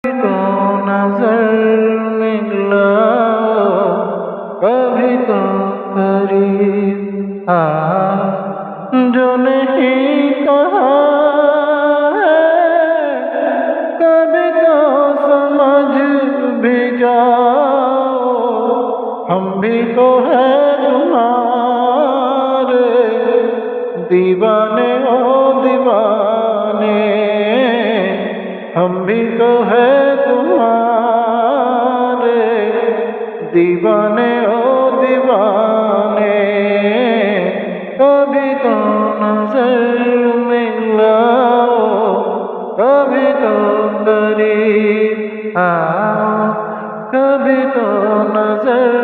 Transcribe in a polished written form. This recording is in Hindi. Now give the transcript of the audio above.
तो नजर मिलाओ, कभी तो करीब जो नहीं कहा है, कभी तो समझ भी जाओ। हम भी तो है तुम्हारे दीवाने, ओ दीवाने। हम भी तो है तुम्हारे दीवाने, ओ दीवाने। कभी तो नजर मिलाओ, कभी तो करीब आओ, कभी तो नजर